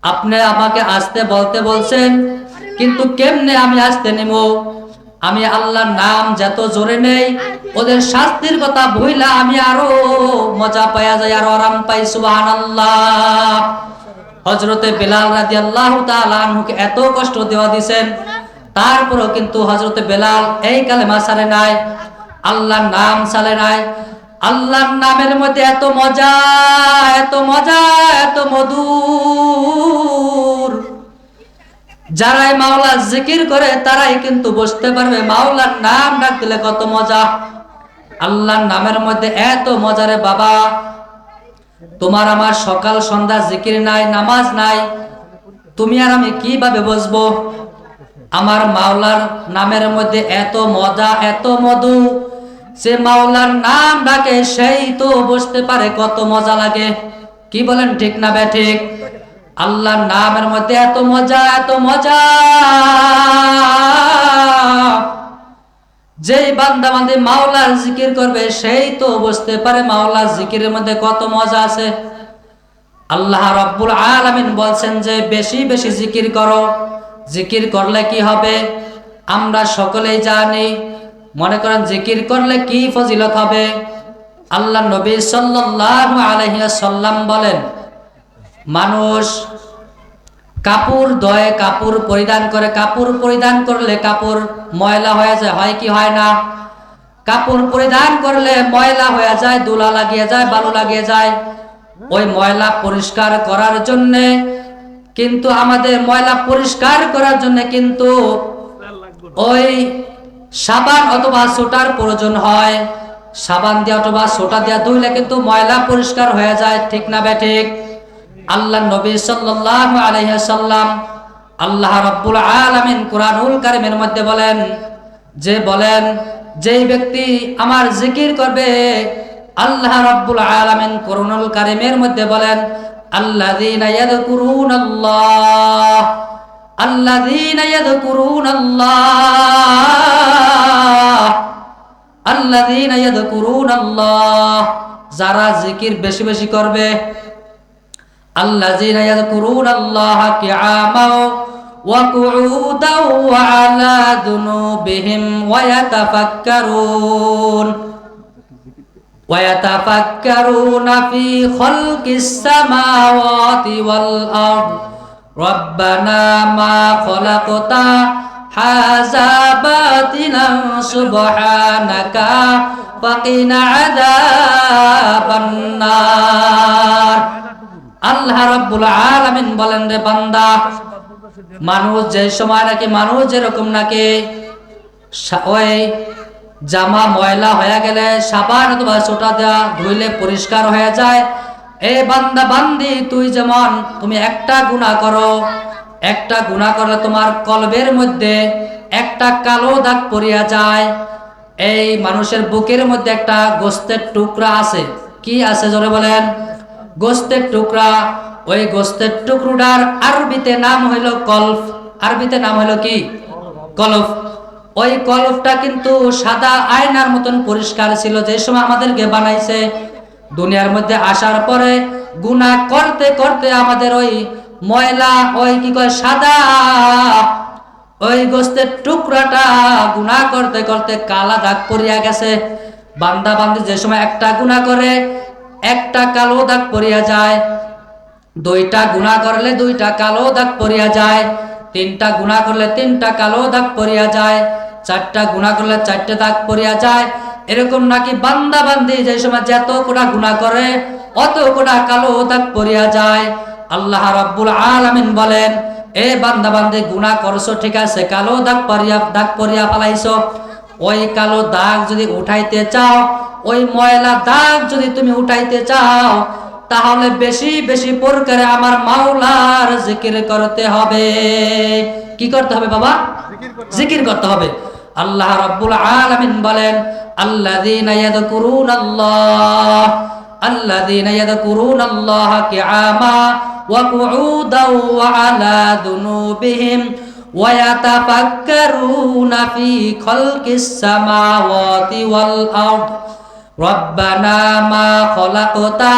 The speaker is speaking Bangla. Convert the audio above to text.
আপনি আমাকে আসতে বলতে বলছেন, কিন্তু কেমনে আমি আসতে নেব? আমি আল্লাহর নাম যত জোরে নেই, ওদের শাস্তির কথা ভুইলা আমি আরো মজা পাইয়া যাই, আরো আরাম পাই। সুবহানাল্লাহ। হযরতে বেলাল রাদিয়াল্লাহু তাআলা আনহুকে এত কষ্ট দেওয়া দিবেন, তারপরও কিন্তু হযরতে বেলাল এই কালেমা ছাড়ে নাই, আল্লাহর নাম ছাড়ে নাই। আল্লাহর নামের মধ্যে এত মজা, এত মজা, এত মধুর। যারাই মাওলার জিকির করে তারাই কিন্তু বুঝতে পারবে মাওলার নাম ডাক দিলে কত মজা। আল্লাহর নামের মধ্যে এত মজা রে বাবা। তোমার আমার সকাল সন্ধ্যা জিকির নাই, নামাজ নাই, তুমি আর আমি কিভাবে বুঝবো আমার মাওলার নামের মধ্যে এত মজা, এত মধু? সে মাওলার নাম ডাকে সেই তো বুঝতে পারে কত মজা লাগে। কি বলেন, ঠিক না বেঠিক? আল্লাহর নামের মধ্যে এত মজা, এত মজা, যেই বান্দা বান্দি মাওলার জিকির করবে সেই তো বুঝতে পারে মাওলার জিকিরের মধ্যে কত মজা আছে। আল্লাহ রাব্বুল আলামিন বলছেন যে বেশি বেশি জিকির করো। জিকির করলে কি হবে আমরা সকলেই জানি। মনে করেন জিকির করলে কি ফজিলত হবে? আল্লাহ নবী সাল্লাল্লাহু আলাইহি ওয়াসাল্লাম বলেন, মানুষ কাপড় ধোয়, কাপড় পরিধান করে, কাপড় পরিধান করলে কাপড় ময়লা হয়ে যায়, হয় কি হয় না? কাপড় পরিধান করলে ময়লা হয়ে যায়, ধুলা লাগিয়ে যায়, বালু লাগিয়ে যায়। ওই ময়লা পরিষ্কার করার জন্য কিন্তু আমাদের ময়লা পরিষ্কার করার জন্য কিন্তু ওই সাবান অথবা সোটার প্রয়োজন হয়। সাবান দিয়ে অথবা সোটা দিয়ে ধুইলে কিন্তু ময়লা পরিষ্কার হয়ে যায়, ঠিক না বেঠিক? আল্লাহ নবী সাল্লাল্লাহু আলাইহি ওয়াসাল্লাম, আল্লাহ রাব্বুল আলামিন কুরআনুল কারীমের মধ্যে বলেন, যেই ব্যক্তি আমার জিকির করবে, আল্লাহ রাব্বুল আলামিন কুরআনুল কারীমের মধ্যে বলেন, আল্লাযীনা ইয়াযকুরুনাল্লাহ, আল্লাযীনা ইয়াযকুরুনাল্লাহ, আল্লাযীনা ইয়াযকুরুনাল্লাহ, যারা জিকির বেশি বেশি করবে। আল্লাযীনা ইয়াযকুরুনাল্লাহা কিয়ামান ওয়া কুউদান ওয়া আলা যুনুবিহিম ওয়া ইয়াতাফাক্কারুনা ফি খালকিস সামাওয়াতি ওয়াল আরদ রাব্বানা মা খালাকতা হাযা বাতিলান সুবহানাকা ফাকিনা আযাবান নার। আল্লাহ রাব্বুল আলামিন বলেন, রে বান্দা, মানুষ যে সময় নাকি মানুষ যেরকম নাকি ওই জামা ময়লা হয়ে গেলে সাবান অথবা সোটা দেওয়া ধুইলে পরিষ্কার হয়ে যায়, এই বান্দা বান্দি তুই যেমন তুমি একটা গুনাহ করো, একটা গুনাহ করলে তোমার কলবের মধ্যে একটা কালো দাগ পড়িয়া যায়। এই মানুষের বুকের মধ্যে একটা গোস্তের টুকরা আছে। কি আছে জোরে বলেন? গোস্তের টুকরা। ওই গোস্তের টুকরোটার আরবিতে নাম হইল কলব। আরবিতে নাম হইল কি? কলব। ওই কলবটা কিন্তু সাদা আয়নার মতন পরিষ্কার ছিল যে সময় আমাদেরকে বানাইছে। দুনিয়ার মধ্যে আসার পরে গুনাহ করতে করতে আমাদের ওই ময়লা, ওই কি কয় সাদা ওই গোস্তের টুকরাটা গুনাহ করতে করতে কালা দাগ পড়িয়া গেছে। বান্দা বান্দি যে সময় একটা গুনাহ করে একটা কালো দাগ পড়িয়া যায়, দুইটা গুনাহ করলে দুইটা কালো দাগ পড়িয়া যায়, তিনটা গুনাহ করলে তিনটা কালো দাগ পড়িয়া যায়, চারটা গুনাহ করলে চারটা দাগ পড়িয়া যায়। এরকম নাকি বান্দা বান্দি যে সময় যত কোটা গুনাহ করে অত কোটা কালো দাগ পড়িয়া যায়। আল্লাহ রাব্বুল আলামিন বলেন, এ বান্দা বান্দি গুনাহ করছো ঠিক আছে, কালো দাগ পড়িয়া ফেলাইছো। ওই কালো দাগ যদি উঠাইতে চাও, ওই ময়লা দাগ যদি তুমি উঠাইতে চাও, তাহলে বেশি বেশি প্রকারে আমার মাওলার জিকির করতে হবে। কি করতে হবে বাবা? জিকির করতে হবে। আল্লাহ রাব্বুল আলামিন বলেন, আল্লাযীনা ইয়াযকুরুনাল্লাহ, আল্লাযীনা ইয়াযকুরুনাল্লাহা কিয়ামা ওয়া কুউদান ওয়া আলা যুনুবিহিম ওয়া ইয়াতাফাক্কারুনা ফি খালকিস সামাওয়াতি ওয়াল আরদ রাব্বানা মা খালাকতা